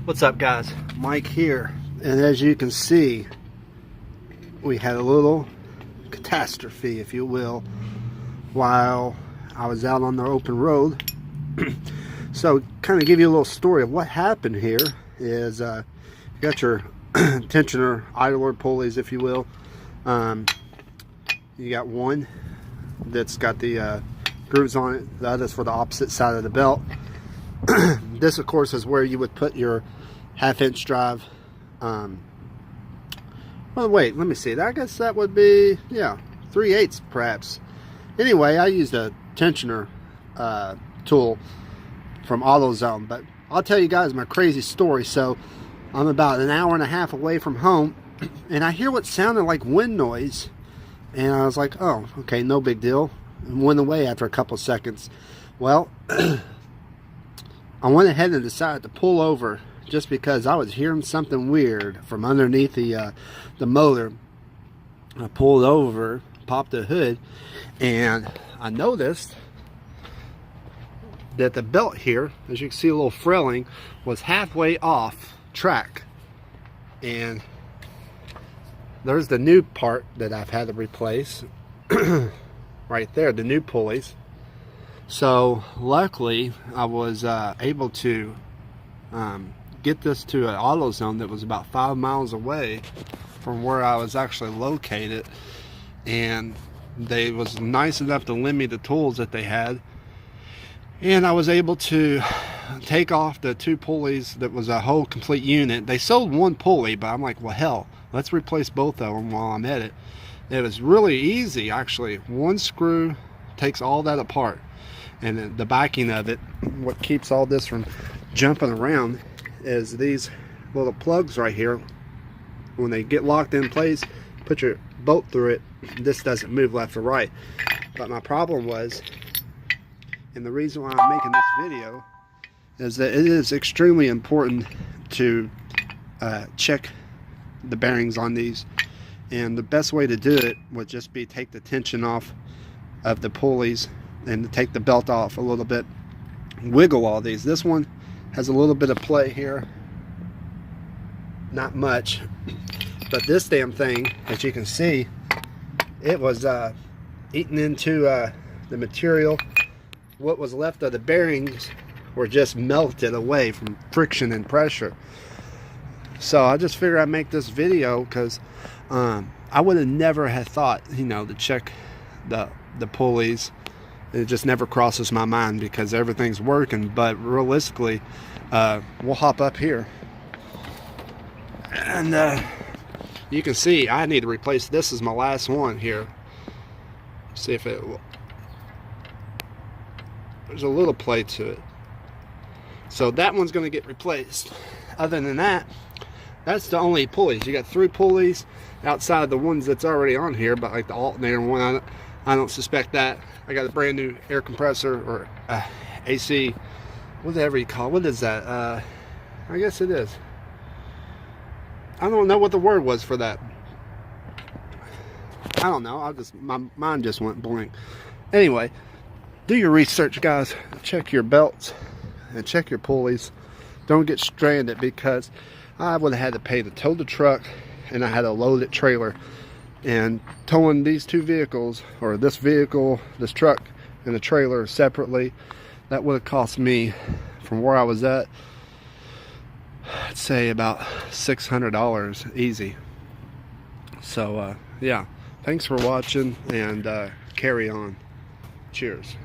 What's up, guys? Mike here, and as you can see, we had a little catastrophe, if you will, while I was out on the open road. So, kind of give you a little story of what happened here is you got your tensioner idler pulleys, if you will. You got one that's got the grooves on it. The other's for the opposite side of the belt. This, of course, is where you would put your half-inch drive. Well, wait, let me see. I guess that would be, yeah, 3/8 perhaps. Anyway, I used a tensioner tool from AutoZone, but I'll tell you guys my crazy story. So I'm about an hour and a half away from home, and I hear what sounded like wind noise, and I was like, oh, okay, no big deal. And went away after a couple seconds. Well, I went ahead and decided to pull over just because I was hearing something weird from underneath the motor. I pulled over, popped the hood, and I noticed that the belt here, as you can see, a little frailing, was halfway off track. And there's the new part that I've had to replace. Right there, the new pulleys. So luckily I was able to get this to an AutoZone that was about 5 miles away from where I was actually located, and they was nice enough to lend me the tools that they had, and I was able to take off the two pulleys. That was a whole complete unit. They sold one pulley, but I'm like, well, hell, let's replace both of them while I'm at it. It was really easy, actually. One screw takes all that apart, and then the backing of it, what keeps all this from jumping around, is these little plugs right here. When they get locked in place, put your bolt through it, this doesn't move left or right. But my problem was, and the reason why I'm making this video, is that it is extremely important to check the bearings on these. And the best way to do it would just be take the tension off of the pulleys and take the belt off a little bit. Wiggle all these. This one has a little bit of play here. Not much. But this damn thing, as you can see, it was eating into the material. What was left of the bearings were just melted away from friction and pressure. So I just figured I'd make this video because I would have never have thought, you know, to check the pulleys. It just never crosses my mind because everything's working. But realistically, we'll hop up here, and you can see I need to replace this. Is my last one here. See if it will. There's a little play to it, so that one's going to get replaced. Other than that, that's the only pulleys. You got 3 pulleys outside of the ones that's already on here, but like the alternator one, I don't suspect that. I got a brand new air compressor, or AC, whatever you call it. What is that? I guess it is. I don't know what the word was for that. I don't know. My mind just went blank. Anyway, do your research, guys. Check your belts and check your pulleys. Don't get stranded, because I would have had to pay to tow the truck, and I had a loaded trailer. And towing these two vehicles, or this vehicle, this truck, and the trailer separately, that would have cost me, from where I was at, I'd say about $600 easy. So yeah, thanks for watching, and carry on. Cheers.